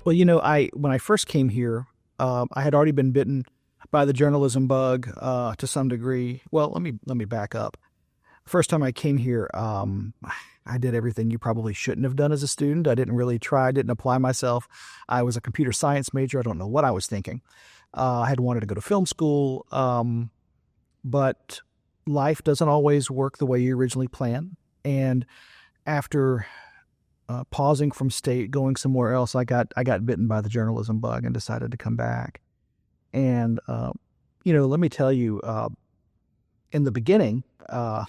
Well, when I first came here, I had already been bitten by the journalism bug to some degree. Well, let me back up. First time I came here, I did everything you probably shouldn't have done as a student. I didn't really try, didn't apply myself. I was a computer science major. I don't know what I was thinking. I had wanted to go to film school, but life doesn't always work the way you originally plan. And after pausing from state, going somewhere else, I got bitten by the journalism bug and decided to come back. And let me tell you, in the beginning, I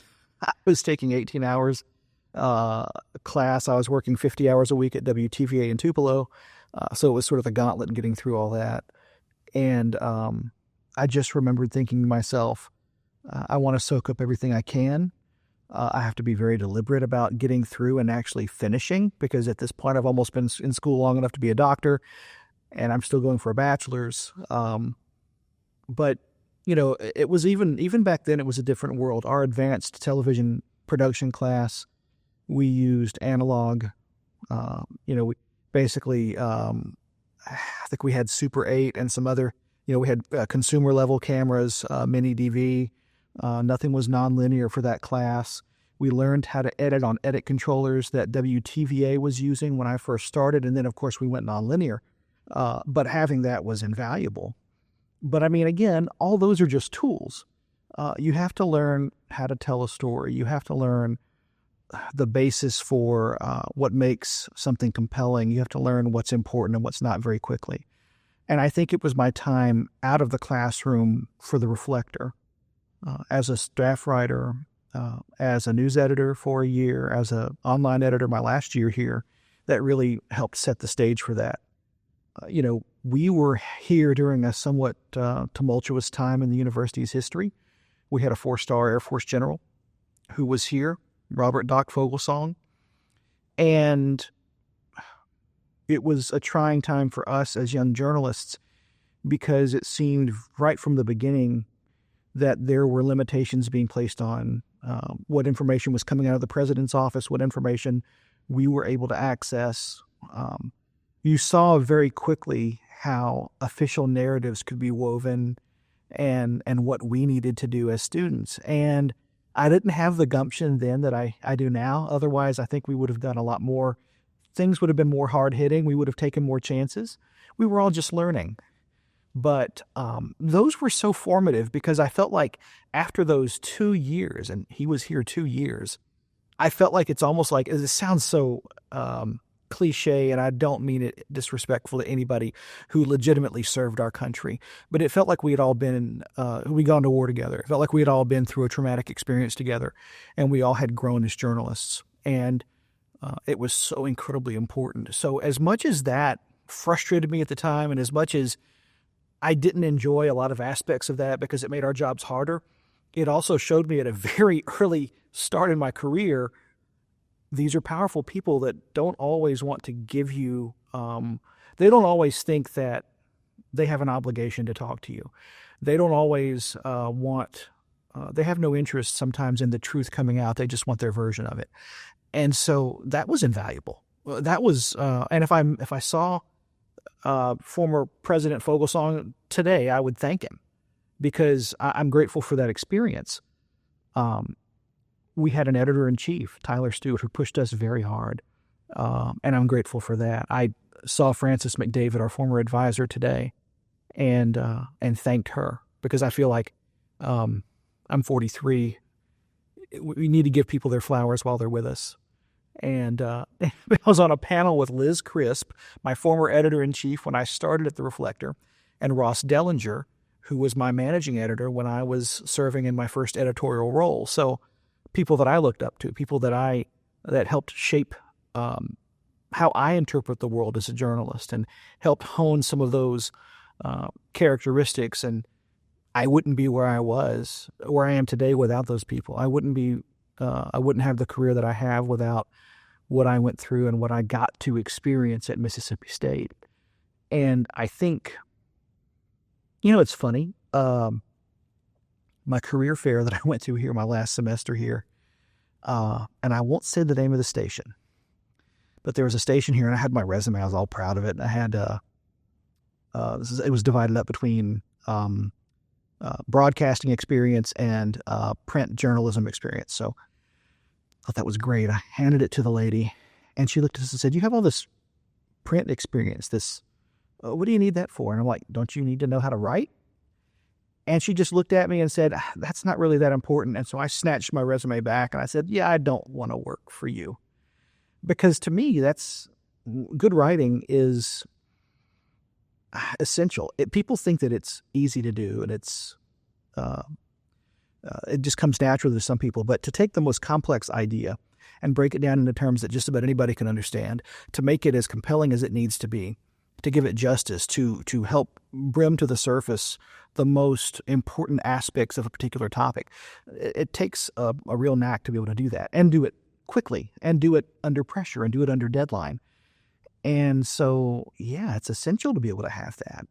was taking 18 hours class. I was working 50 hours a week at WTVA in Tupelo. So it was sort of a gauntlet getting through all that. And I just remembered thinking to myself, I want to soak up everything I can. I have to be very deliberate about getting through and actually finishing, because at this point I've almost been in school long enough to be a doctor, and I'm still going for a bachelor's. But it was even back then, it was a different world. Our advanced television production class, we used analog. We basically, I think we had Super 8 and some other, we had consumer level cameras, mini DV. Nothing was nonlinear for that class. We learned how to edit on edit controllers that WTVA was using when I first started. And then, of course, we went nonlinear. But having that was invaluable. But I mean, again, all those are just tools. You have to learn how to tell a story. You have to learn the basis for what makes something compelling. You have to learn what's important and what's not very quickly. And I think it was my time out of the classroom for the Reflector, as a staff writer, as a news editor for a year, as an online editor my last year here, that really helped set the stage for that. We were here during a somewhat tumultuous time in the university's history. We had a 4-star Air Force general who was here, Robert Doc Fogelsong, and it was a trying time for us as young journalists, because it seemed right from the beginning that there were limitations being placed on what information was coming out of the president's office, what information we were able to access. You saw very quickly how official narratives could be woven and what we needed to do as students. And I didn't have the gumption then that I do now. Otherwise, I think we would have done a lot more. Things would have been more hard-hitting. We would have taken more chances. We were all just learning. But those were so formative, because I felt like after those 2 years, and he was here 2 years, I felt like it's almost like, it sounds so cliche, and I don't mean it disrespectful to anybody who legitimately served our country, but it felt like we had all been, we'd gone to war together. It felt like we had all been through a traumatic experience together, and we all had grown as journalists. And it was so incredibly important. So as much as that frustrated me at the time, and as much as I didn't enjoy a lot of aspects of that because it made our jobs harder, it also showed me at a very early start in my career, these are powerful people that don't always want to give you, they don't always think that they have an obligation to talk to you. They don't always they have no interest sometimes in the truth coming out. They just want their version of it. And so that was invaluable. That was, and if I saw former President Fogelsong today, I would thank him, because I'm grateful for that experience. We had an editor-in-chief, Tyler Stewart, who pushed us very hard, and I'm grateful for that. I saw Frances McDavid, our former advisor, today, and thanked her, because I feel like I'm 43. We need to give people their flowers while they're with us. And I was on a panel with Liz Crisp, my former editor-in-chief when I started at The Reflector, and Ross Dellinger, who was my managing editor when I was serving in my first editorial role. So people that I looked up to, people that helped shape how I interpret the world as a journalist, and helped hone some of those characteristics. And I wouldn't be where I am today without those people. I wouldn't have the career that I have without what I went through and what I got to experience at Mississippi State. And I think, it's funny. My career fair that I went to here, my last semester here, and I won't say the name of the station, But there was a station here, and I had my resume. I was all proud of it. And I had it was divided up between broadcasting experience and print journalism experience. So I thought that was great. I handed it to the lady, and she looked at us and said, "You have all this print experience. What do you need that for?" And I'm like, "Don't you need to know how to write?" And she just looked at me and said, "That's not really that important." And so I snatched my resume back and I said, "Yeah, I don't want to work for you." Because to me, good writing is essential. People think that it's easy to do, and it just comes naturally to some people. But to take the most complex idea and break it down into terms that just about anybody can understand, to make it as compelling as it needs to be, to give it justice, to help bring to the surface the most important aspects of a particular topic, it takes a real knack to be able to do that and do it quickly and do it under pressure and do it under deadline. And so, yeah, it's essential to be able to have that.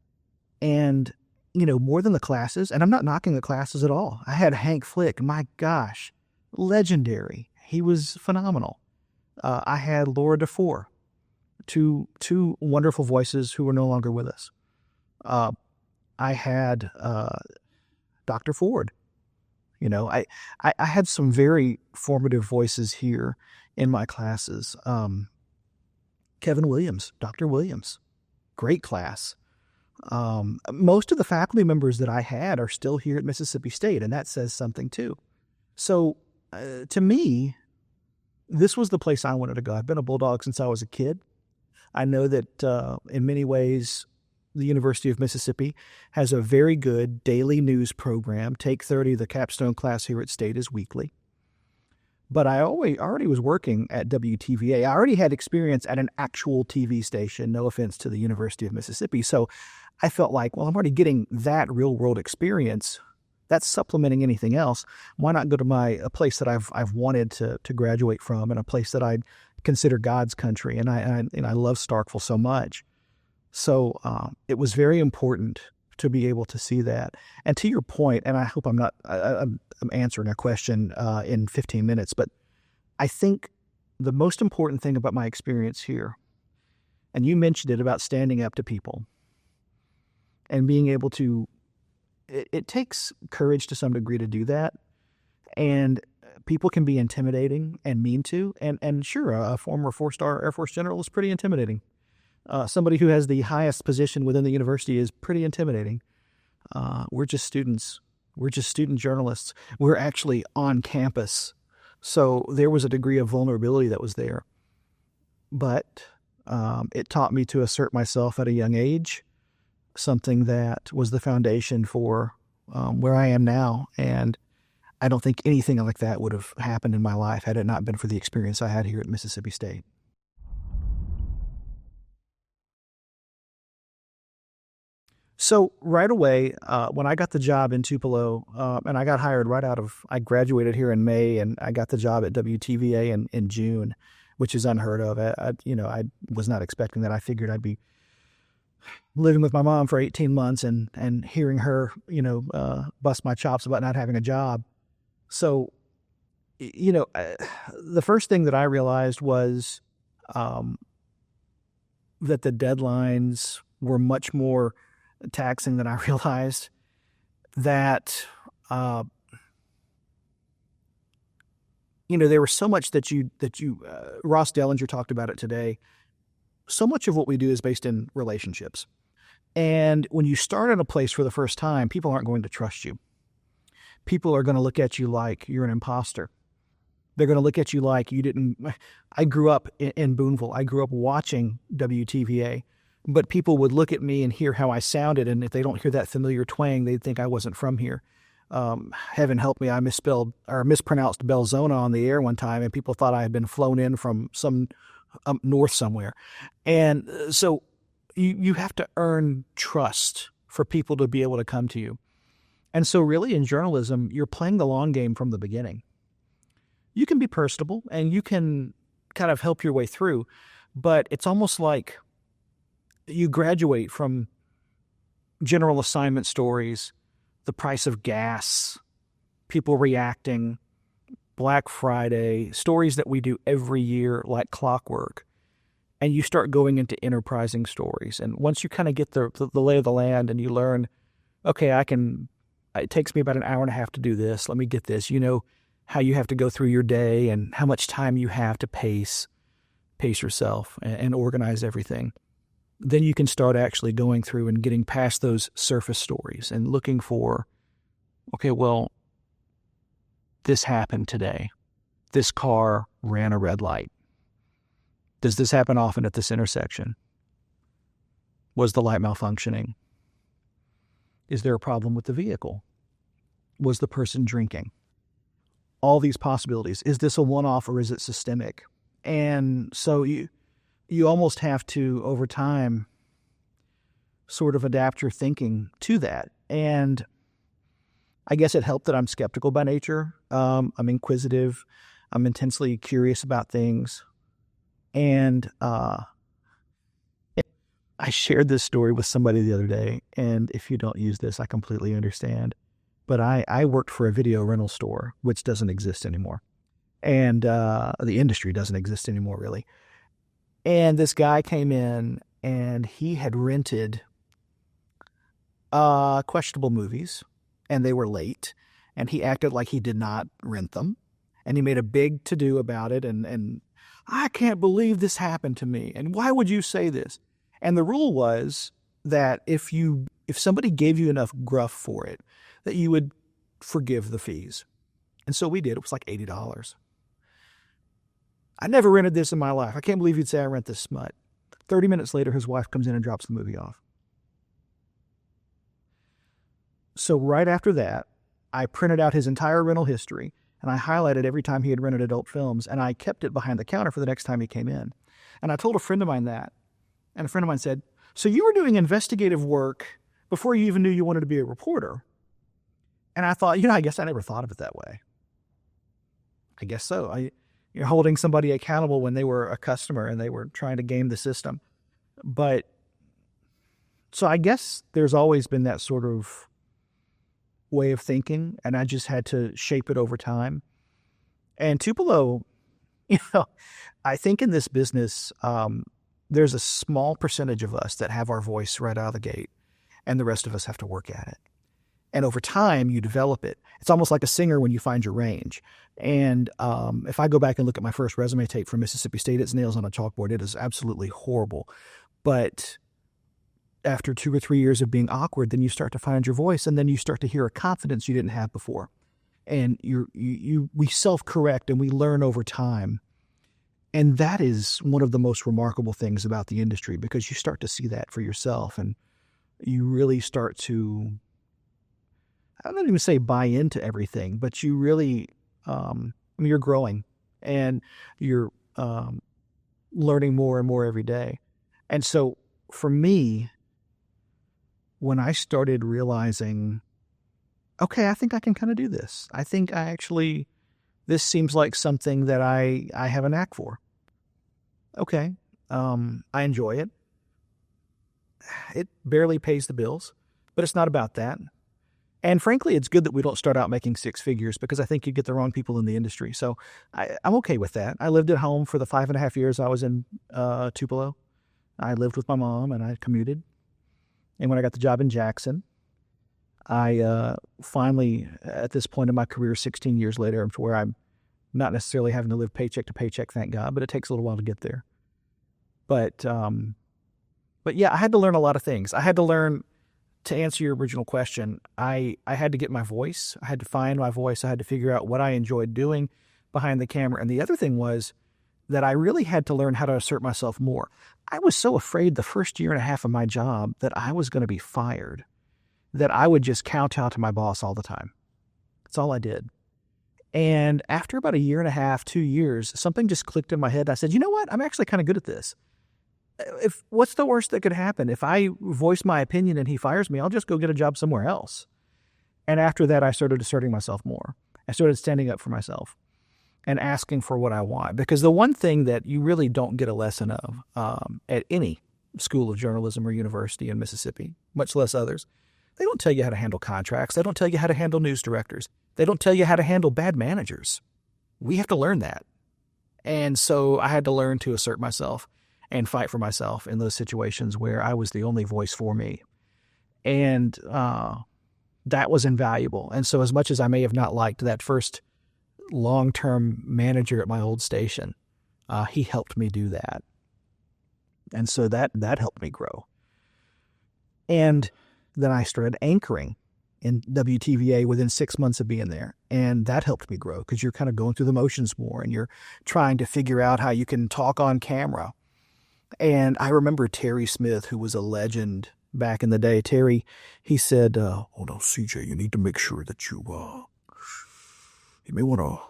And, more than the classes, and I'm not knocking the classes at all. I had Hank Flick, my gosh, legendary. He was phenomenal. I had Laura DeFore, two wonderful voices who are no longer with us. I had Dr. Ford. I had some very formative voices here in my classes. Kevin Williams, Dr. Williams, great class. Most of the faculty members that I had are still here at Mississippi State, and that says something too. So to me, this was the place I wanted to go. I've been a Bulldog since I was a kid. I know that in many ways, the University of Mississippi has a very good daily news program. Take 30, the capstone class here at State, is weekly. But I already was working at WTVA. I already had experience at an actual TV station, no offense to the University of Mississippi. So I felt like, well, I'm already getting that real-world experience. That's supplementing anything else. Why not go to a place that I've wanted to graduate from, and a place that I consider God's country? And I love Starkville so much. So it was very important to be able to see that. And to your point, and I hope I'm answering a question in 15 minutes, but I think the most important thing about my experience here, and you mentioned it about standing up to people and being able to, it takes courage to some degree to do that. And people can be intimidating and mean to, and sure, a former 4-star Air Force general is pretty intimidating. Somebody who has the highest position within the university is pretty intimidating. We're just students. We're just student journalists. We're actually on campus. So there was a degree of vulnerability that was there. But it taught me to assert myself at a young age, something that was the foundation for where I am now. And I don't think anything like that would have happened in my life had it not been for the experience I had here at Mississippi State. So right away, when I got the job in Tupelo, and I got hired I graduated here in May, and I got the job at WTVA in June, which is unheard of. I was not expecting that. I figured I'd be living with my mom for 18 months and hearing her, bust my chops about not having a job. So, the first thing that I realized was that the deadlines were much more taxing than I realized. That there was so much that you Ross Dellinger talked about it today. So much of what we do is based in relationships, and when you start at a place for the first time, people aren't going to trust you. People are going to look at you like you're an imposter. They're going to look at you like you didn't. I grew up in Booneville. I grew up watching WTVA. But people would look at me and hear how I sounded, and if they don't hear that familiar twang, they'd think I wasn't from here. Heaven help me, I mispronounced Belzona on the air one time, and people thought I had been flown in from some north somewhere. And so you have to earn trust for people to be able to come to you. And so really in journalism, you're playing the long game from the beginning. You can be personable, and you can kind of help your way through, but it's almost like you graduate from general assignment stories, the price of gas, people reacting, Black Friday, stories that we do every year like clockwork. and you start going into enterprising stories. And once you kind of get the lay of the land and you learn, okay, it takes me about an hour and a half to do this. Let me get this. You know how you have to go through your day and how much time you have to pace yourself and organize everything. Then you can start actually going through and getting past those surface stories and looking for, okay, well, this happened today. This car ran a red light. Does this happen often at this intersection? Was the light malfunctioning? Is there a problem with the vehicle? Was the person drinking? All these possibilities. Is this a one-off or is it systemic? And so you almost have to, over time, sort of adapt your thinking to that. And I guess it helped that I'm skeptical by nature. I'm inquisitive. I'm intensely curious about things. And I shared this story with somebody the other day, and if you don't use this, I completely understand. But I worked for a video rental store, which doesn't exist anymore. And the industry doesn't exist anymore, really. And this guy came in, and he had rented questionable movies, and they were late, and he acted like he did not rent them. And he made a big to-do about it, and I can't believe this happened to me, and why would you say this? And the rule was that if somebody gave you enough gruff for it, that you would forgive the fees. And so we did. It was like $80. I never rented this in my life. I can't believe you'd say I rent this smut. 30 minutes later, his wife comes in and drops the movie off. So right after that, I printed out his entire rental history, and I highlighted every time he had rented adult films, and I kept it behind the counter for the next time he came in. And I told a friend of mine that, and a friend of mine said, so you were doing investigative work before you even knew you wanted to be a reporter? And I thought, I guess I never thought of it that way. I guess so. You're holding somebody accountable when they were a customer and they were trying to game the system. But so I guess there's always been that sort of way of thinking, and I just had to shape it over time. And Tupelo, I think in this business, there's a small percentage of us that have our voice right out of the gate, and the rest of us have to work at it. And over time, you develop it. It's almost like a singer when you find your range. And if I go back and look at my first resume tape from Mississippi State, it's nails on a chalkboard. It is absolutely horrible. But after 2 or 3 years of being awkward, then you start to find your voice, and then you start to hear a confidence you didn't have before. And we self-correct, and we learn over time. And that is one of the most remarkable things about the industry, because you start to see that for yourself, and you really start to, I don't even say buy into everything, but you really, you're growing, and you're learning more and more every day. And so for me, when I started realizing, okay, I think I can kind of do this. I think this seems like something that I have a knack for. Okay, I enjoy it. It barely pays the bills, but it's not about that. And frankly, it's good that we don't start out making 6 figures, because I think you get the wrong people in the industry. So I'm okay with that. I lived at home for the 5.5 years I was in Tupelo. I lived with my mom, and I commuted. And when I got the job in Jackson, I finally, at this point in my career, 16 years later, to where I'm not necessarily having to live paycheck to paycheck, thank God, but it takes a little while to get there. But yeah, I had to learn a lot of things. I had to learn, to answer your original question, I had to get my voice. I had to find my voice. I had to figure out what I enjoyed doing behind the camera. And the other thing was that I really had to learn how to assert myself more. I was so afraid the first year and a half of my job that I was going to be fired, that I would just kowtow to my boss all the time. That's all I did. And after about 1.5 years, 2 years, something just clicked in my head. I said, you know what? I'm actually kind of good at this. What's the worst that could happen? If I voice my opinion and he fires me, I'll just go get a job somewhere else. And after that, I started asserting myself more. I started standing up for myself and asking for what I want. Because the one thing that you really don't get a lesson of at any school of journalism or university in Mississippi, much less others, they don't tell you how to handle contracts. They don't tell you how to handle news directors. They don't tell you how to handle bad managers. We have to learn that. And so I had to learn to assert myself. and fight for myself in those situations where I was the only voice for me. And that was invaluable. And so as much as I may have not liked that first long-term manager at my old station, he helped me do that. And so that helped me grow. And then I started anchoring in WTVA within 6 months of being there. And that helped me grow because you're kind of going through the motions more and you're trying to figure out how you can talk on camera. And I remember Terry Smith, who was a legend back in the day. Terry, he said, oh no, CJ, you need to make sure that you may want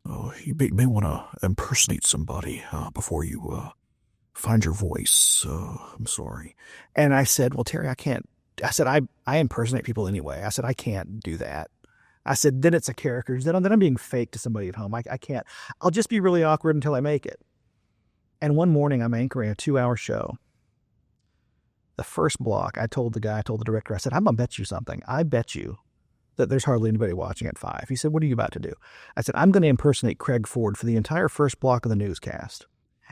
to impersonate somebody before you find your voice. I'm sorry. And I said, well, Terry, I can't. I said, I impersonate people anyway. I said, I can't do that. I said, then it's a character. Then I'm being fake to somebody at home. I can't. I'll just be really awkward until I make it. And one morning I'm anchoring a 2-hour show. The first block, I told the director, I said, I'm going to bet you something. I bet you that there's hardly anybody watching at 5. He said, what are you about to do? I said, I'm going to impersonate Craig Ford for the entire first block of the newscast.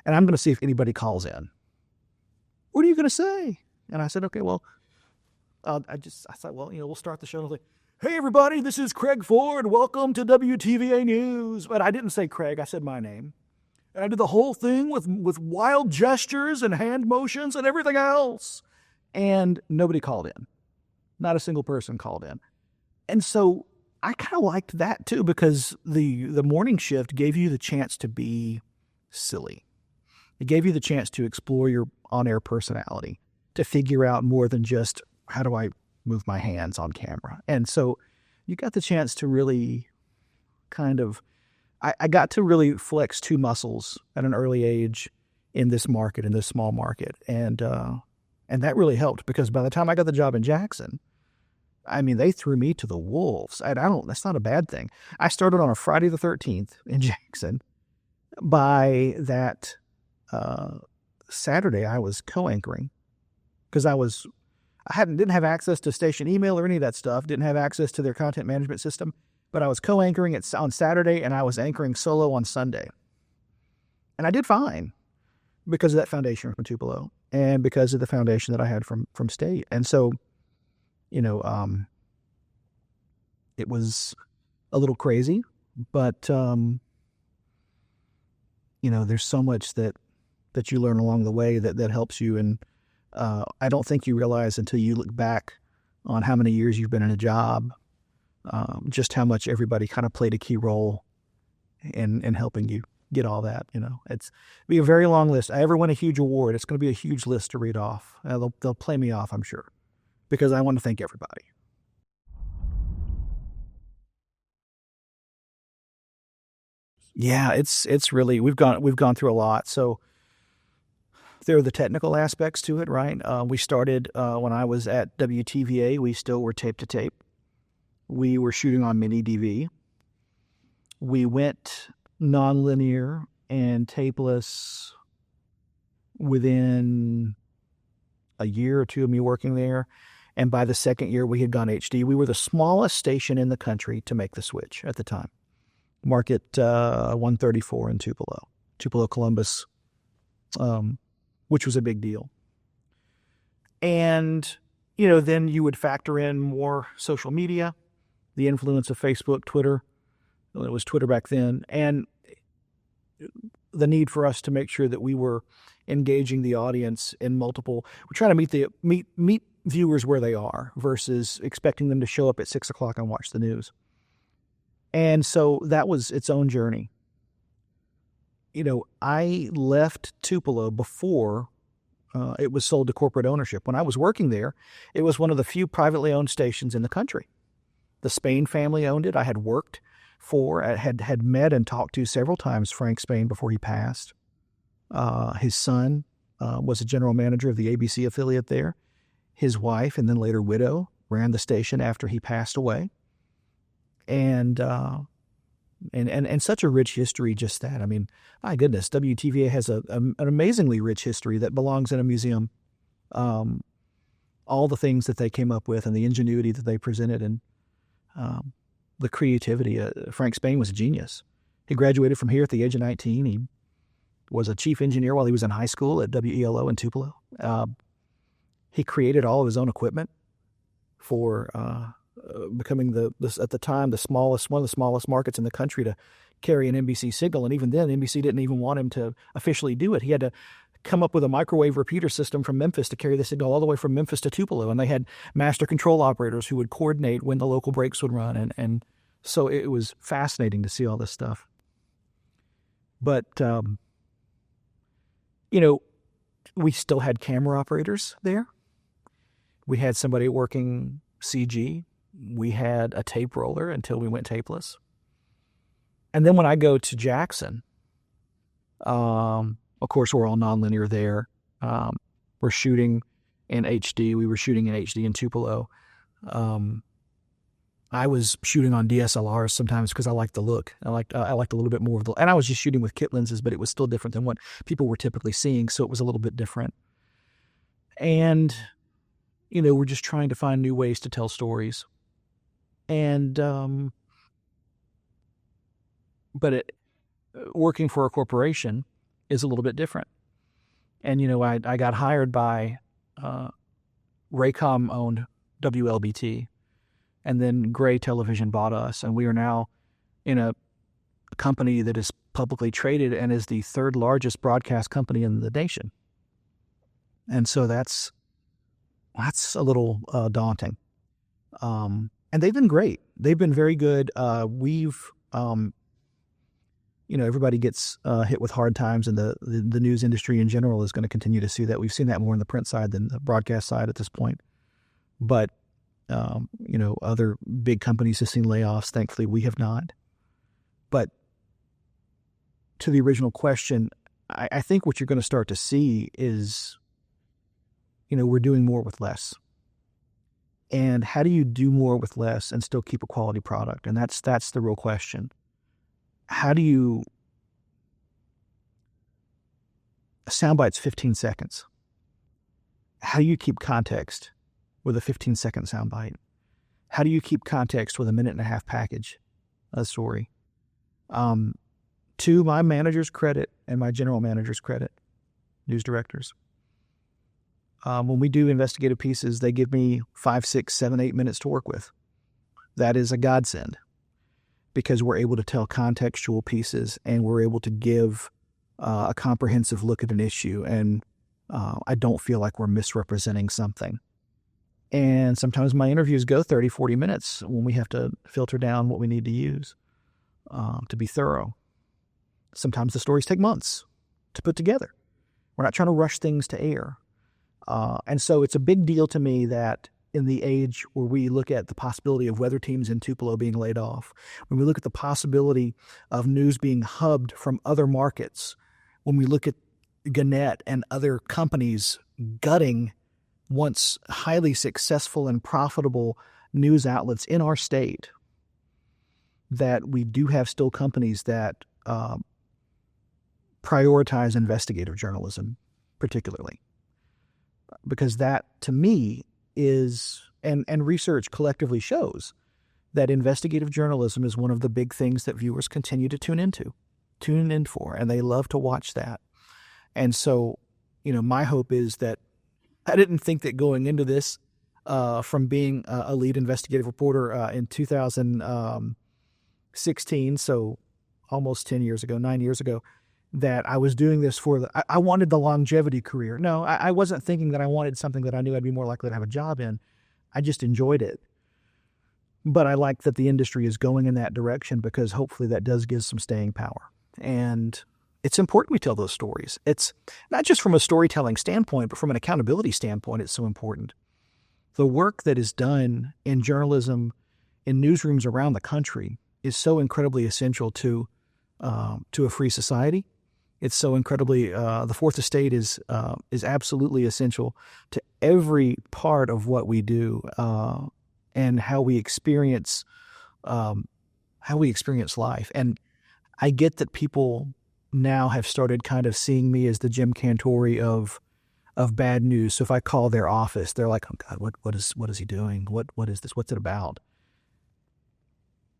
And I'm going to see if anybody calls in. What are you going to say? And I said, okay, well, I thought, well, we'll start the show. And I was like, hey, everybody, this is Craig Ford. Welcome to WTVA News. But I didn't say Craig. I said my name. And I did the whole thing with wild gestures and hand motions and everything else. And nobody called in. Not a single person called in. And so I kind of liked that too, because the morning shift gave you the chance to be silly. It gave you the chance to explore your on-air personality, to figure out more than just how do I move my hands on camera. And so you got the chance to really kind of, I got to really flex 2 muscles at an early age in this market, in this small market. And that really helped because by the time I got the job in Jackson, I mean, they threw me to the wolves. That's not a bad thing. I started on a Friday the 13th in Jackson. By that Saturday, I was co-anchoring because didn't have access to station email or any of that stuff, didn't have access to their content management system, but I was co-anchoring it on Saturday and I was anchoring solo on Sunday. And I did fine because of that foundation from Tupelo and because of the foundation that I had from state. And so, it was a little crazy, but, there's so much that you learn along the way that helps you. And I don't think you realize until you look back on how many years you've been in a job, just how much everybody kind of played a key role in helping you get all that. It's be a very long list. I ever win a huge award, it's going to be a huge list to read off. They'll play me off, I'm sure, because I want to thank everybody. Yeah, it's really, we've gone through a lot. So there are the technical aspects to it, right? We started when I was at WTVA. We still were tape to tape. We were shooting on mini DV. We went nonlinear and tapeless within a year or two of me working there. And by the second year, we had gone HD. We were the smallest station in the country to make the switch at the time. Market 134 in Tupelo, Columbus, which was a big deal. And, then you would factor in more social media, the influence of Facebook, Twitter. It was Twitter back then. And the need for us to make sure that we were engaging the audience in multiple, we're trying to meet viewers where they are versus expecting them to show up at 6 o'clock and watch the news. And so that was its own journey. I left Tupelo before it was sold to corporate ownership. When I was working there, it was one of the few privately owned stations in the country. The Spain family owned it. I had worked had met and talked to several times Frank Spain before he passed. His son was a general manager of the ABC affiliate there. His wife, and then later widow, ran the station after he passed away. And such a rich history, just that. I mean, my goodness, WTVA has an amazingly rich history that belongs in a museum. All the things that they came up with and the ingenuity that they presented and the creativity. Frank Spain was a genius. He graduated from here at the age of 19. He was a chief engineer while he was in high school at WELO in Tupelo. He created all of his own equipment for becoming at the time one of the smallest markets in the country to carry an NBC signal. And even then, NBC didn't even want him to officially do it. He had to come up with a microwave repeater system from Memphis to carry the signal all the way from Memphis to Tupelo. And they had master control operators who would coordinate when the local breaks would run. And so it was fascinating to see all this stuff. But, we still had camera operators there. We had somebody working CG. We had a tape roller until we went tapeless. And then when I go to Jackson, of course, we're all nonlinear there. We're shooting in HD. We were shooting in HD in Tupelo. I was shooting on DSLRs sometimes because I liked the look. I liked a little bit more of and I was just shooting with kit lenses, but it was still different than what people were typically seeing, so it was a little bit different. And, we're just trying to find new ways to tell stories. And, working for a corporation is a little bit different. And, I got hired by Raycom-owned WLBT. And then Gray Television bought us, and we are now in a company that is publicly traded and is the third largest broadcast company in the nation. And so that's a little daunting. And they've been great. They've been very good. Everybody gets hit with hard times, and the news industry in general is going to continue to see that. We've seen that more on the print side than the broadcast side at this point. But other big companies have seen layoffs. Thankfully, we have not. But to the original question, I think what you're going to start to see is, we're doing more with less. And how do you do more with less and still keep a quality product? And that's the real question. How do you... A soundbite's 15 seconds. How do you keep context with a 15-second soundbite? How do you keep context with a minute-and-a-half package, a story? To my manager's credit and my general manager's credit, news directors, when we do investigative pieces, they give me 5, 6, 7, 8 minutes to work with. That is a godsend because we're able to tell contextual pieces and we're able to give a comprehensive look at an issue, and I don't feel like we're misrepresenting something. And sometimes my interviews go 30, 40 minutes when we have to filter down what we need to use to be thorough. Sometimes the stories take months to put together. We're not trying to rush things to air. And so it's a big deal to me that in the age where we look at the possibility of weather teams in Tupelo being laid off, when we look at the possibility of news being hubbed from other markets, when we look at Gannett and other companies gutting once highly successful and profitable news outlets in our state, that we do have still companies that prioritize investigative journalism particularly. Because that, to me, is, and research collectively shows, that investigative journalism is one of the big things that viewers continue to tune in for, and they love to watch that. And so, my hope is that I didn't think that going into this, from being a lead investigative reporter in 2016, so almost 9 years ago, that I was doing this for I wanted the longevity career. No, I wasn't thinking that I wanted something that I knew I'd be more likely to have a job in. I just enjoyed it. But I like that the industry is going in that direction because hopefully that does give some staying power. And it's important we tell those stories. It's not just from a storytelling standpoint, but from an accountability standpoint, it's so important. The work that is done in journalism, in newsrooms around the country, is so incredibly essential to a free society. It's so incredibly, the Fourth Estate is absolutely essential to every part of what we do and how we experience life. And I get that people now have started kind of seeing me as the Jim Cantori of bad news. So if I call their office, they're like, "Oh God, what is he doing? What is this? What's it about?"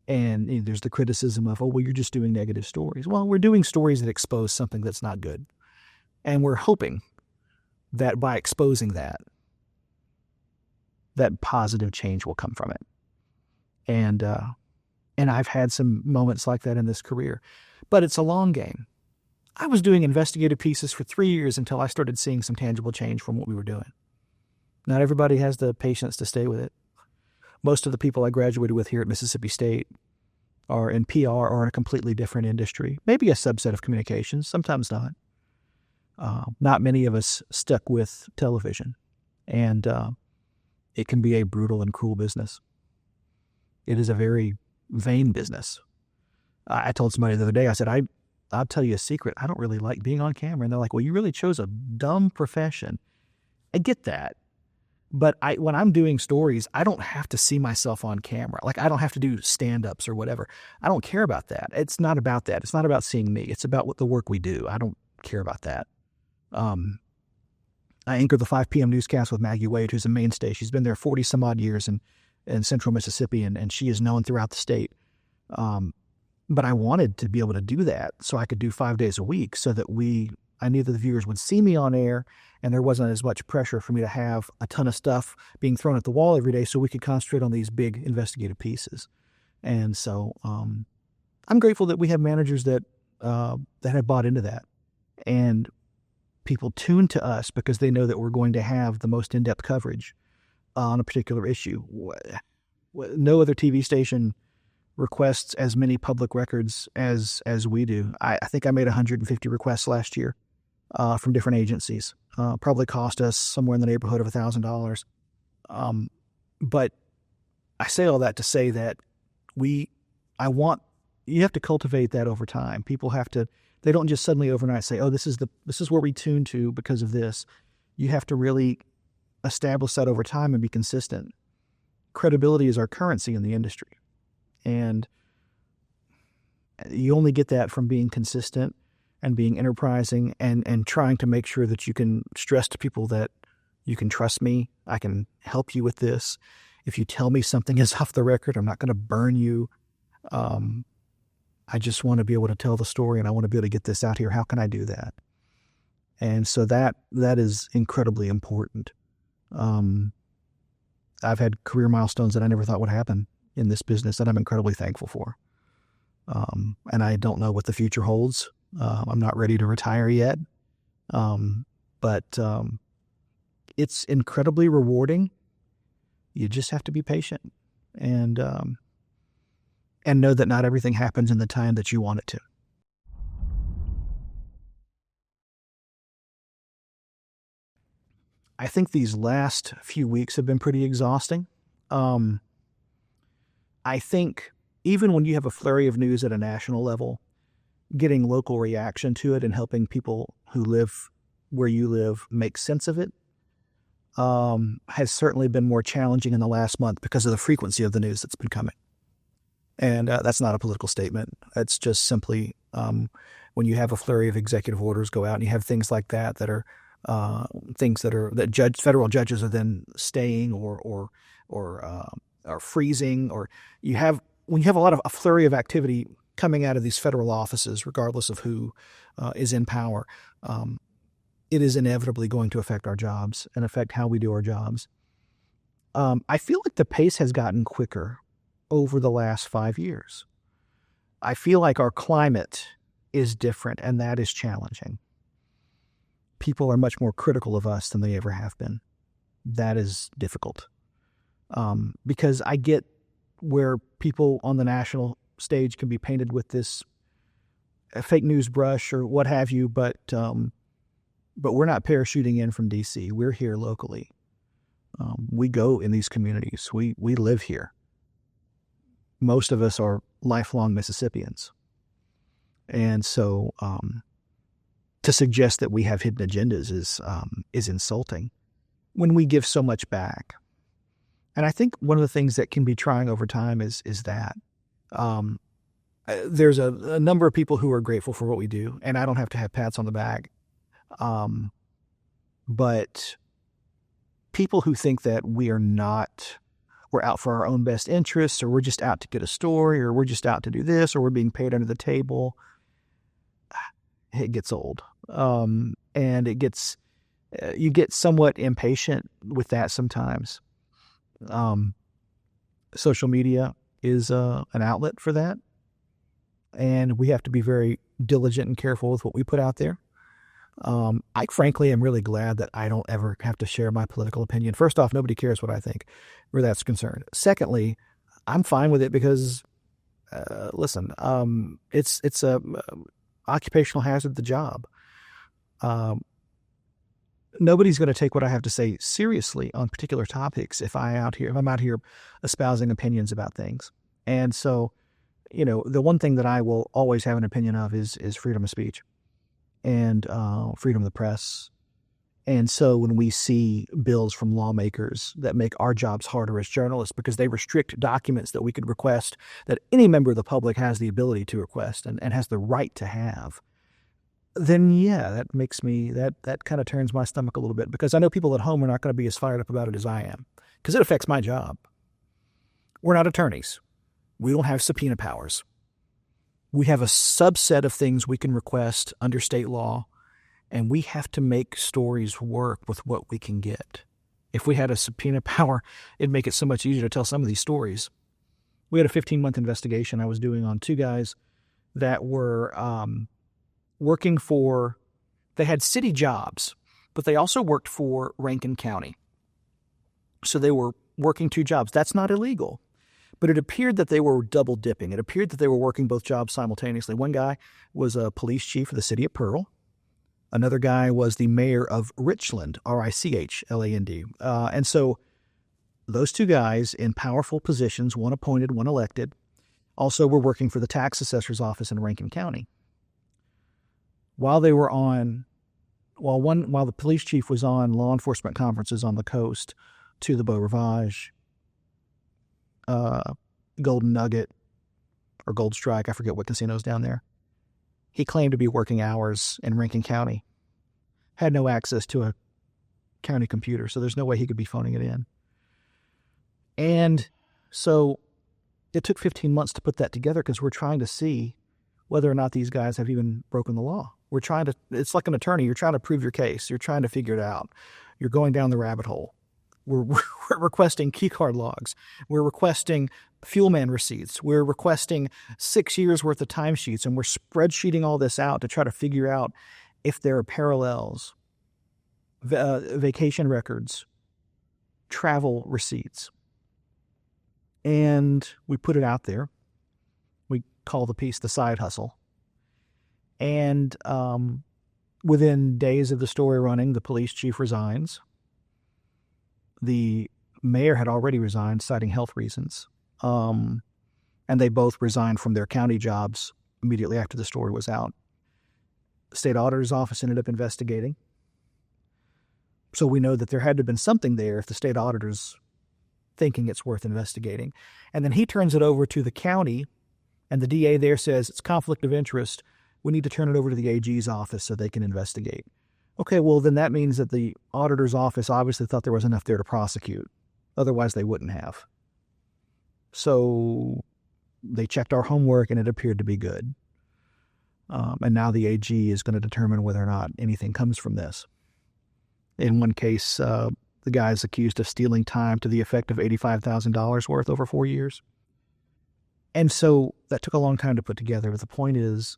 And there's the criticism of, oh, well, you're just doing negative stories. Well, we're doing stories that expose something that's not good. And we're hoping that by exposing that, that positive change will come from it. And I've had some moments like that in this career. But it's a long game. I was doing investigative pieces for 3 years until I started seeing some tangible change from what we were doing. Not everybody has the patience to stay with it. Most of the people I graduated with here at Mississippi State are in PR or in a completely different industry, maybe a subset of communications, sometimes not. Not many of us stuck with television, and it can be a brutal and cruel business. It is a very vain business. I told somebody the other day, I said, I'll tell you a secret. I don't really like being on camera. And they're like, well, you really chose a dumb profession. I get that. But when I'm doing stories, I don't have to see myself on camera. Like, I don't have to do stand-ups or whatever. I don't care about that. It's not about that. It's not about seeing me. It's about what the work we do. I don't care about that. I anchor the 5 p.m. newscast with Maggie Wade, who's a mainstay. She's been there 40 some odd years in central Mississippi, and she is known throughout the state. But I wanted to be able to do that so I could do 5 days a week so that I knew that the viewers would see me on air and there wasn't as much pressure for me to have a ton of stuff being thrown at the wall every day so we could concentrate on these big investigative pieces. And so I'm grateful that we have managers that have bought into that. And people tune to us because they know that we're going to have the most in-depth coverage on a particular issue. No other TV station requests as many public records as we do. I think I made 150 requests last year from different agencies. Probably cost us somewhere in the neighborhood of $1,000. But I say all that to say that you have to cultivate that over time. People have to. They don't just suddenly overnight say, "Oh, this is where we tune to because of this." You have to really establish that over time and be consistent. Credibility is our currency in the industry. And you only get that from being consistent and being enterprising and trying to make sure that you can stress to people that you can trust me. I can help you with this. If you tell me something is off the record, I'm not going to burn you. I just want to be able to tell the story and I want to be able to get this out here. How can I do that? And so that is incredibly important. I've had career milestones that I never thought would happen in this business that I'm incredibly thankful for. And I don't know what the future holds. I'm not ready to retire yet. But it's incredibly rewarding. You just have to be patient and know that not everything happens in the time that you want it to. I think these last few weeks have been pretty exhausting. I think even when you have a flurry of news at a national level, getting local reaction to it and helping people who live where you live make sense of it has certainly been more challenging in the last month because of the frequency of the news that's been coming. And that's not a political statement. It's just simply when you have a flurry of executive orders go out and you have things like that that are federal judges are then staying or freezing, or when you have a flurry of activity coming out of these federal offices, regardless of who is in power, it is inevitably going to affect our jobs and affect how we do our jobs. I feel like the pace has gotten quicker over the last 5 years. I feel like our climate is different, and that is challenging. People are much more critical of us than they ever have been. That is difficult. Because I get where people on the national stage can be painted with this fake news brush or what have you, but we're not parachuting in from D.C. We're here locally. We go in these communities. We live here. Most of us are lifelong Mississippians. And so to suggest that we have hidden agendas is insulting when we give so much back. And I think one of the things that can be trying over time is that there's a number of people who are grateful for what we do, and I don't have to have pats on the back. But people who think that we're we're out for our own best interests, or we're just out to get a story, or we're just out to do this, or we're being paid under the table. It gets old. And it gets, you get somewhat impatient with that sometimes. Social media is an outlet for that. And we have to be very diligent and careful with what we put out there. I frankly am really glad that I don't ever have to share my political opinion. First off, nobody cares what I think where that's concerned. Secondly, I'm fine with it because, listen, it's a occupational hazard, the job. Nobody's going to take what I have to say seriously on particular topics if I'm out here espousing opinions about things. And so, the one thing that I will always have an opinion of is freedom of speech and freedom of the press. And so when we see bills from lawmakers that make our jobs harder as journalists because they restrict documents that we could request, that any member of the public has the ability to request and has the right to have, then yeah, that makes me, that kind of turns my stomach a little bit, because I know people at home are not going to be as fired up about it as I am, because it affects my job. We're not attorneys. We don't have subpoena powers. We have a subset of things we can request under state law, and we have to make stories work with what we can get. If we had a subpoena power, it'd make it so much easier to tell some of these stories. We had a 15-month investigation I was doing on two guys that were working for, they had city jobs, but they also worked for Rankin County. So they were working two jobs. That's not illegal. But it appeared that they were double dipping. It appeared that they were working both jobs simultaneously. One guy was a police chief of the city of Pearl. Another guy was the mayor of Richland, Richland. And so those two guys in powerful positions, one appointed, one elected, also were working for the tax assessor's office in Rankin County. While the police chief was on law enforcement conferences on the coast to the Beau Rivage, Golden Nugget, or Gold Strike, I forget what casino's down there, he claimed to be working hours in Rankin County, had no access to a county computer, so there's no way he could be phoning it in. And so it took 15 months to put that together, because we're trying to see whether or not these guys have even broken the law. It's like an attorney. You're trying to prove your case. You're trying to figure it out. You're going down the rabbit hole. We're requesting keycard logs. We're requesting fuelman receipts. We're requesting 6 years worth of timesheets, and we're spreadsheeting all this out to try to figure out if there are parallels, vacation records, travel receipts. And we put it out there. We call the piece the side hustle. And within days of the story running, the police chief resigns. The mayor had already resigned, citing health reasons. And they both resigned from their county jobs immediately after the story was out. The state auditor's office ended up investigating. So we know that there had to have been something there if the state auditor's thinking it's worth investigating. And then he turns it over to the county, and the DA there says it's conflict of interest. We need to turn it over to the AG's office so they can investigate. Okay, well, then that means that the auditor's office obviously thought there was enough there to prosecute. Otherwise, they wouldn't have. So they checked our homework, and it appeared to be good. And now the AG is going to determine whether or not anything comes from this. In one case, the guy is accused of stealing time to the effect of $85,000 worth over 4 years. And so that took a long time to put together. But the point is,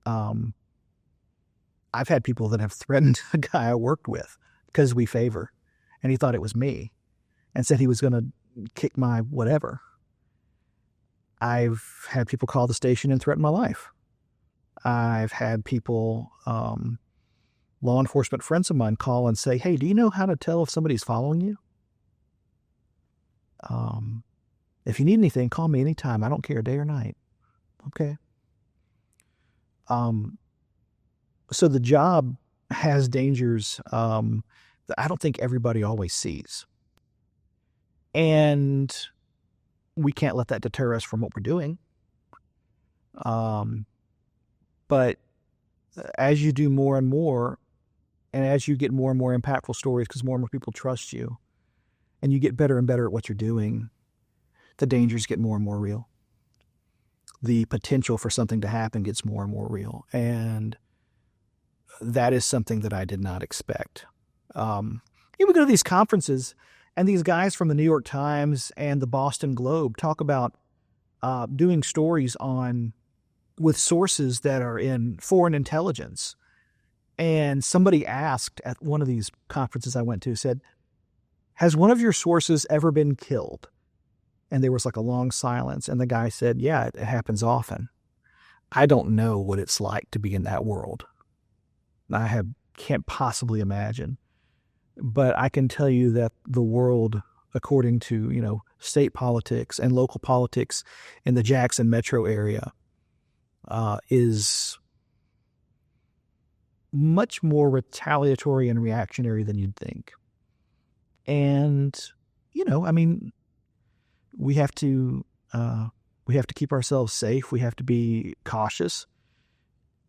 I've had people that have threatened a guy I worked with because we favor, and he thought it was me and said he was going to kick my whatever. I've had people call the station and threaten my life. I've had people, law enforcement friends of mine, call and say, hey, do you know how to tell if somebody's following you? If you need anything, call me anytime. I don't care, day or night. Okay. So the job has dangers that I don't think everybody always sees. And we can't let that deter us from what we're doing. But as you do more and more, and as you get more and more impactful stories, because more and more people trust you, and you get better and better at what you're doing, the dangers get more and more real. The potential for something to happen gets more and more real. And that is something that I did not expect. We go to these conferences, and these guys from the New York Times and the Boston Globe talk about doing stories with sources that are in foreign intelligence. And somebody asked at one of these conferences I went to, said, has one of your sources ever been killed? And there was like a long silence. And the guy said, yeah, it happens often. I don't know what it's like to be in that world. Can't possibly imagine. But I can tell you that the world, according to, state politics and local politics in the Jackson metro area, is much more retaliatory and reactionary than you'd think. And, we have to keep ourselves safe. We have to be cautious,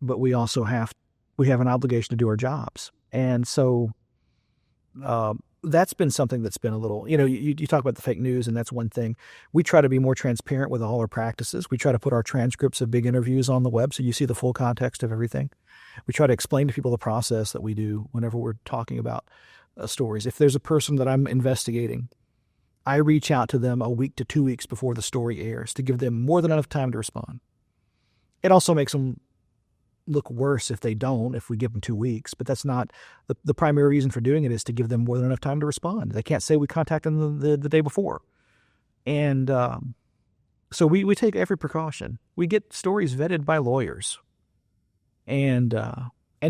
but we also have an obligation to do our jobs. And so that's been something that's been a little, you talk about the fake news, and that's one thing. We try to be more transparent with all our practices. We try to put our transcripts of big interviews on the web so you see the full context of everything. We try to explain to people the process that we do whenever we're talking about stories. If there's a person that I'm investigating, I reach out to them a week to 2 weeks before the story airs to give them more than enough time to respond. It also makes them look worse if we give them 2 weeks, but that's not the primary reason for doing it. Is to give them more than enough time to respond. They can't say we contacted them the day before. And so we take every precaution. We get stories vetted by lawyers, and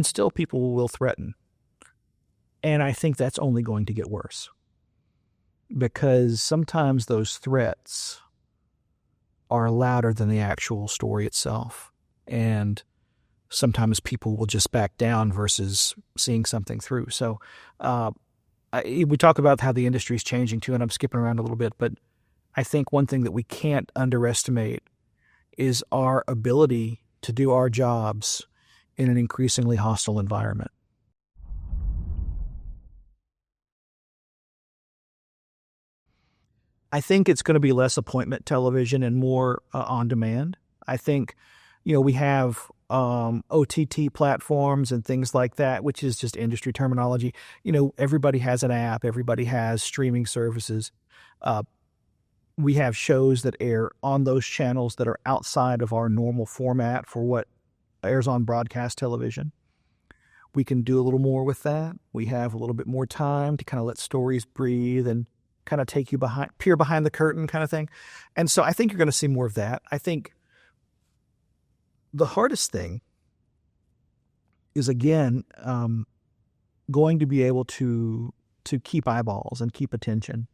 still people will threaten. And I think that's only going to get worse, because sometimes those threats are louder than the actual story itself. And sometimes people will just back down versus seeing something through. So we talk about how the industry is changing too, and I'm skipping around a little bit, but I think one thing that we can't underestimate is our ability to do our jobs in an increasingly hostile environment. I think it's going to be less appointment television and more on demand. I think, we have OTT platforms and things like that, which is just industry terminology. Everybody has an app. Everybody has streaming services. We have shows that air on those channels that are outside of our normal format for what airs on broadcast television. We can do a little more with that. We have a little bit more time to kind of let stories breathe and kind of take you peer behind the curtain kind of thing. And so I think you're going to see more of that. I think the hardest thing is, again, going to be able to keep eyeballs and keep attention.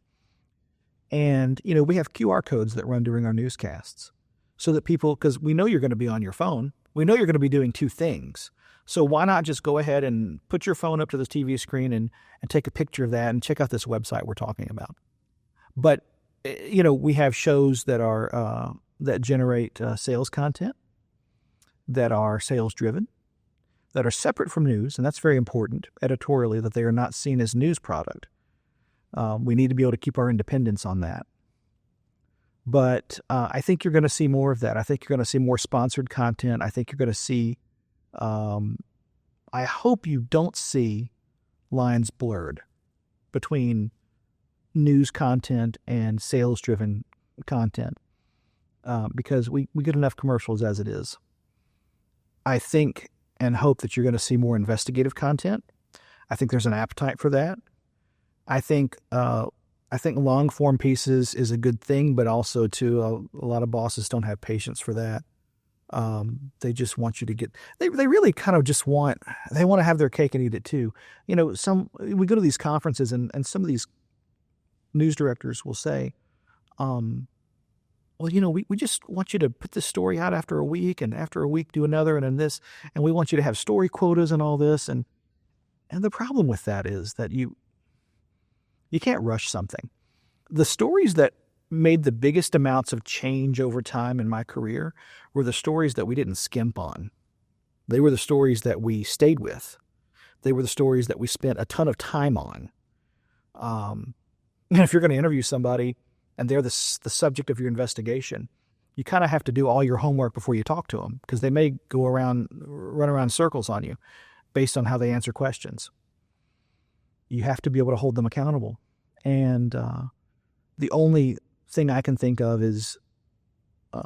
And, we have QR codes that run during our newscasts so that people, because we know you're going to be on your phone. We know you're going to be doing two things. So why not just go ahead and put your phone up to this TV screen and take a picture of that and check out this website we're talking about. But, we have shows that are that generate sales content, that are sales driven, that are separate from news. And that's very important editorially, that they are not seen as news product. We need to be able to keep our independence on that. But I think you're going to see more of that. I think you're going to see more sponsored content. I think you're going to see, I hope you don't see lines blurred between news content and sales-driven content, because we get enough commercials as it is. I think and hope that you're going to see more investigative content. I think there's an appetite for that. I think long-form pieces is a good thing, but also too, a lot of bosses don't have patience for that. They just want you to get, they really kind of just they want to have their cake and eat it too. We go to these conferences and some of these news directors will say, we just want you to put this story out after a week, and after a week do another, and then this, and we want you to have story quotas and all this. And the problem with that is that you can't rush something. The stories that made the biggest amounts of change over time in my career were the stories that we didn't skimp on. They were the stories that we stayed with. They were the stories that we spent a ton of time on. And if you're going to interview somebody and they're the subject of your investigation, you kind of have to do all your homework before you talk to them, because they may run around in circles on you based on how they answer questions. You have to be able to hold them accountable. And the only thing I can think of is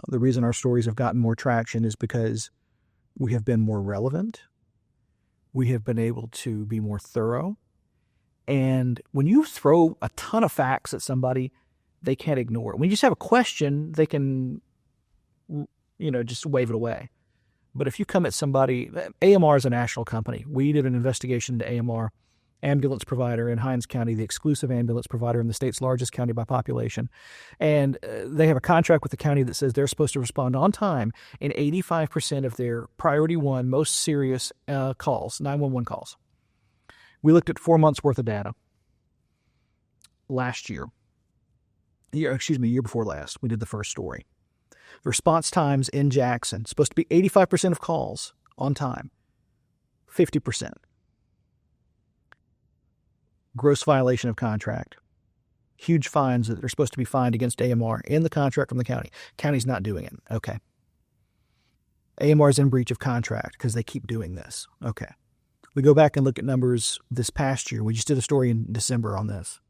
the reason our stories have gotten more traction is because we have been more relevant. We have been able to be more thorough. And when you throw a ton of facts at somebody, they can't ignore it. When you just have a question, they can, just wave it away. But if you come at somebody, AMR is a national company. We did an investigation into AMR, ambulance provider in Hinds County, the exclusive ambulance provider in the state's largest county by population. And they have a contract with the county that says they're supposed to respond on time in 85% of their priority one, most serious calls, 911 calls. We looked at 4 months worth of data last year. Year before last. We did the first story. The response times in Jackson, supposed to be 85% of calls on time, 50%. Gross violation of contract. Huge fines that are supposed to be fined against AMR in the contract from the county. County's not doing it. Okay. AMR's in breach of contract because they keep doing this. Okay. We go back and look at numbers this past year. We just did a story in December on this.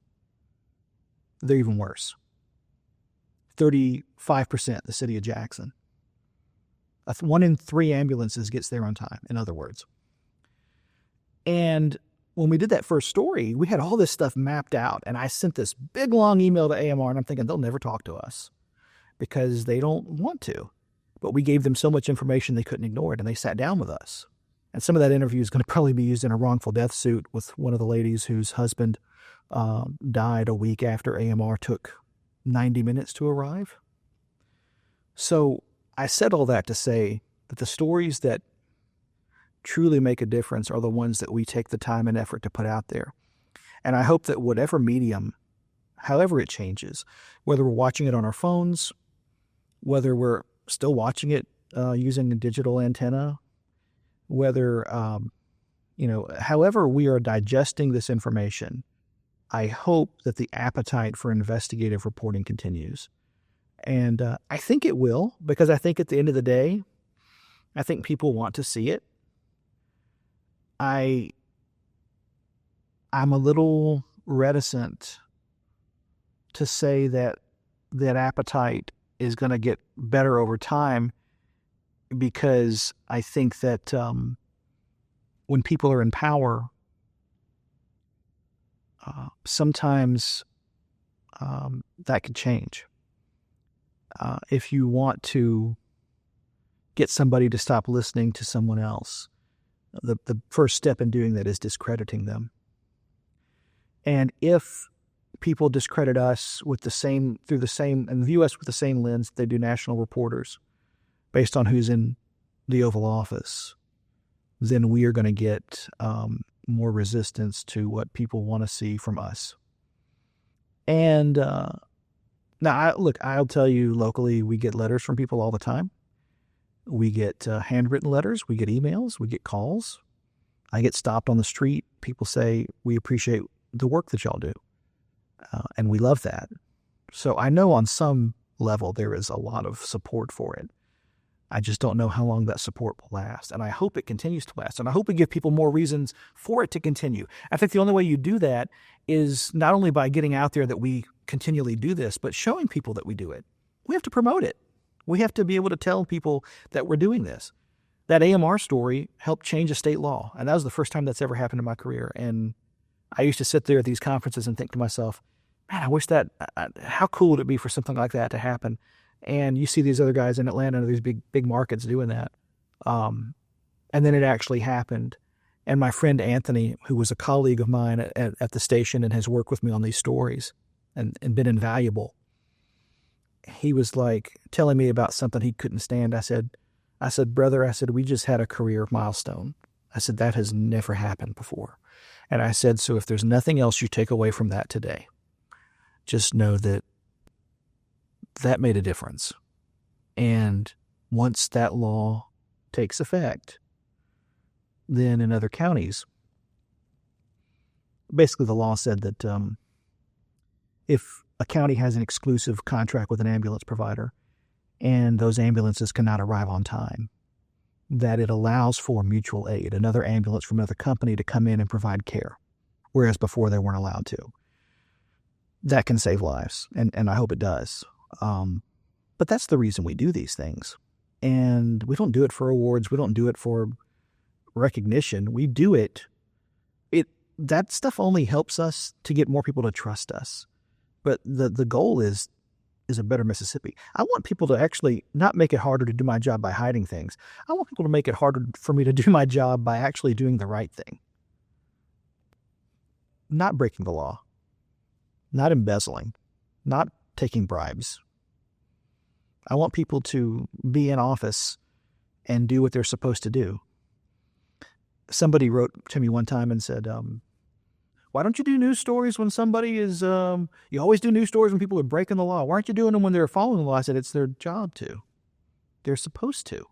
They're even worse. 35%, the city of Jackson. 1 in 3 ambulances gets there on time, in other words. And when we did that first story, we had all this stuff mapped out. And I sent this big, long email to AMR, and I'm thinking they'll never talk to us because they don't want to. But we gave them so much information they couldn't ignore it, and they sat down with us. And some of that interview is going to probably be used in a wrongful death suit with one of the ladies whose husband died a week after AMR took 90 minutes to arrive. So I said all that to say that the stories that truly make a difference are the ones that we take the time and effort to put out there. And I hope that whatever medium, however it changes, whether we're watching it on our phones, whether we're still watching it using a digital antenna, whether, however we are digesting this information, I hope that the appetite for investigative reporting continues. And I think it will, because I think at the end of the day, I think people want to see it. I'm a little reticent to say that appetite is going to get better over time, because I think that when people are in power, sometimes that could change. If you want to get somebody to stop listening to someone else, the first step in doing that is discrediting them. And if people discredit us in the view us with the same lens they do national reporters, based on who's in the Oval Office, then we are going to get more resistance to what people want to see from us. And I'll tell you, locally, we get letters from people all the time. We get handwritten letters. We get emails. We get calls. I get stopped on the street. People say, we appreciate the work that y'all do. And we love that. So I know on some level there is a lot of support for it. I just don't know how long that support will last. And I hope it continues to last. And I hope we give people more reasons for it to continue. I think the only way you do that is not only by getting out there that we continually do this, but showing people that we do it. We have to promote it. We have to be able to tell people that we're doing this. That AMR story helped change a state law. And that was the first time that's ever happened in my career. And I used to sit there at these conferences and think to myself, man, I wish how cool would it be for something like that to happen? And you see these other guys in Atlanta, these big markets doing that. And then it actually happened. And my friend Anthony, who was a colleague of mine at the station and has worked with me on these stories and been invaluable, he was like telling me about something he couldn't stand. I said, brother, we just had a career milestone. I said, that has never happened before. And I said, so if there's nothing else you take away from that today, just know that made a difference. And once that law takes effect, then in other counties, basically the law said that if a county has an exclusive contract with an ambulance provider and those ambulances cannot arrive on time, that it allows for mutual aid, another ambulance from another company to come in and provide care, whereas before they weren't allowed to. That can save lives, and I hope it does. But that's the reason we do these things. And we don't do it for awards. We don't do it for recognition. We do it. That stuff only helps us to get more people to trust us. But the goal is a better Mississippi. I want people to actually not make it harder to do my job by hiding things. I want people to make it harder for me to do my job by actually doing the right thing. Not breaking the law. Not embezzling. Not taking bribes. I want people to be in office and do what they're supposed to do. Somebody wrote to me one time and said, why don't you do news stories when somebody is, you always do news stories when people are breaking the law. Why aren't you doing them when they're following the law? I said, it's their job to. They're supposed to.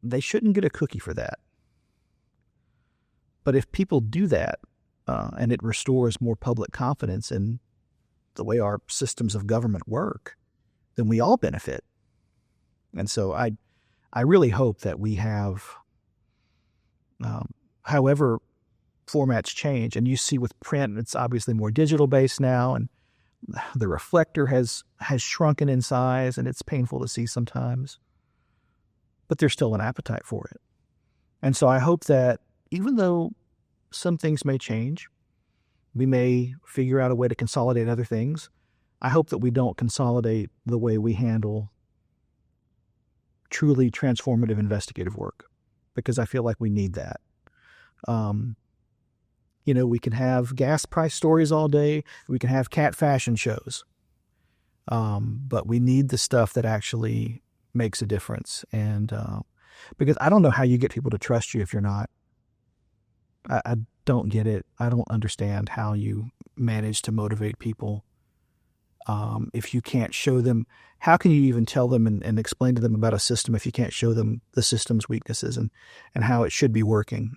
They shouldn't get a cookie for that. But if people do that, and it restores more public confidence in the way our systems of government work, then we all benefit. And so I really hope that we have, however formats change, and you see with print, it's obviously more digital based now, and the reflector has shrunken in size, and it's painful to see sometimes, but there's still an appetite for it. And so I hope that even though some things may change, we may figure out a way to consolidate other things, I hope that we don't consolidate the way we handle truly transformative investigative work, because I feel like we need that. We can have gas price stories all day. We can have cat fashion shows. But we need the stuff that actually makes a difference. And because I don't know how you get people to trust you if you're not. I don't get it. I don't understand how you manage to motivate people. If you can't show them, how can you even tell them and explain to them about a system if you can't show them the system's weaknesses and how it should be working?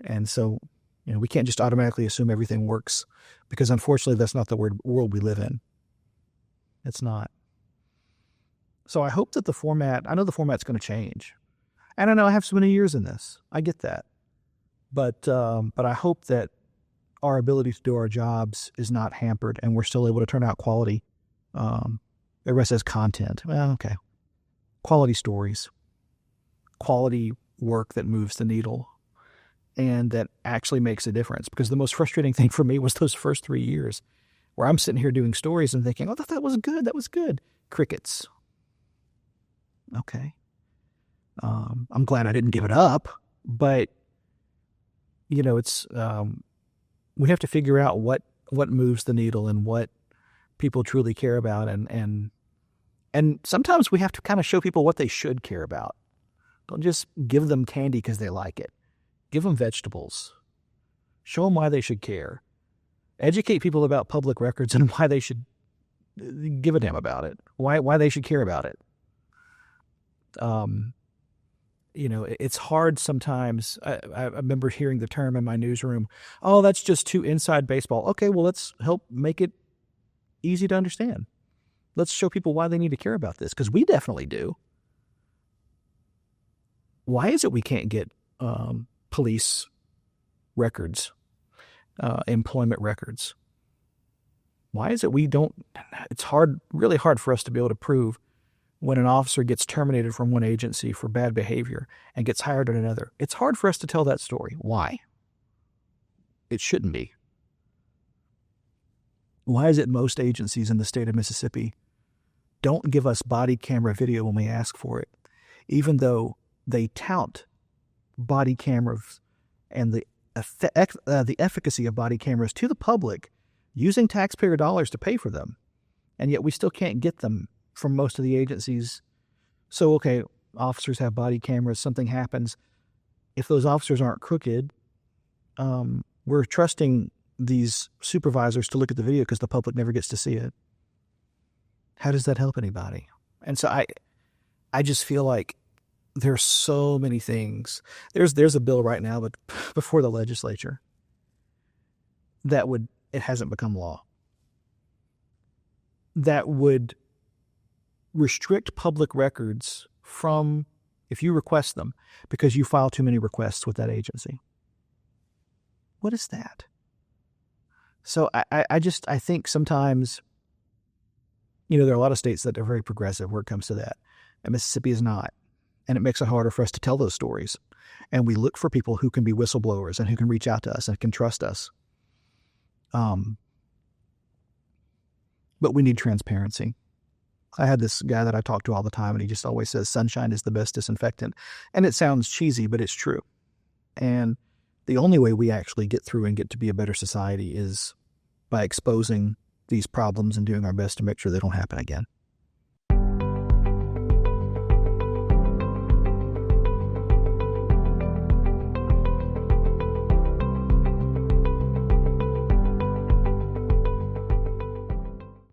And so, we can't just automatically assume everything works, because unfortunately that's not the world we live in. It's not. So I hope that I know the format's going to change. And I know I have so many years in this. I get that. But I hope that our ability to do our jobs is not hampered and we're still able to turn out quality. Everybody says content. Well, okay. Quality stories. Quality work that moves the needle and that actually makes a difference. Because the most frustrating thing for me was those first 3 years where I'm sitting here doing stories and thinking, oh, that was good. That was good. Crickets. Okay. I'm glad I didn't give it up, but it's, we have to figure out what moves the needle and what people truly care about. And sometimes we have to kind of show people what they should care about. Don't just give them candy because they like it. Give them vegetables. Show them why they should care. Educate people about public records and why they should give a damn about it. Why they should care about it. It's hard sometimes. I remember hearing the term in my newsroom, oh, that's just too inside baseball. Okay, well, let's help make it easy to understand. Let's show people why they need to care about this, because we definitely do. Why is it we can't get police records, employment records? Why is it it's really hard for us to be able to prove when an officer gets terminated from one agency for bad behavior and gets hired at another? It's hard for us to tell that story. Why? It shouldn't be. Why is it most agencies in the state of Mississippi don't give us body camera video when we ask for it, even though they tout body cameras and the efficacy of body cameras to the public using taxpayer dollars to pay for them, and yet we still can't get them from most of the agencies? So, okay, officers have body cameras, something happens. If those officers aren't crooked, we're trusting these supervisors to look at the video because the public never gets to see it. How does that help anybody? And so I just feel like there's so many things. There's a bill right now, but before the legislature, it hasn't become law, that would restrict public records from, if you request them, because you file too many requests with that agency. What is that? So I think sometimes, there are a lot of states that are very progressive where it comes to that, and Mississippi is not. And it makes it harder for us to tell those stories. And we look for people who can be whistleblowers and who can reach out to us and can trust us. But we need transparency. I had this guy that I talk to all the time, and he just always says sunshine is the best disinfectant. And it sounds cheesy, but it's true. And the only way we actually get through and get to be a better society is by exposing these problems and doing our best to make sure they don't happen again.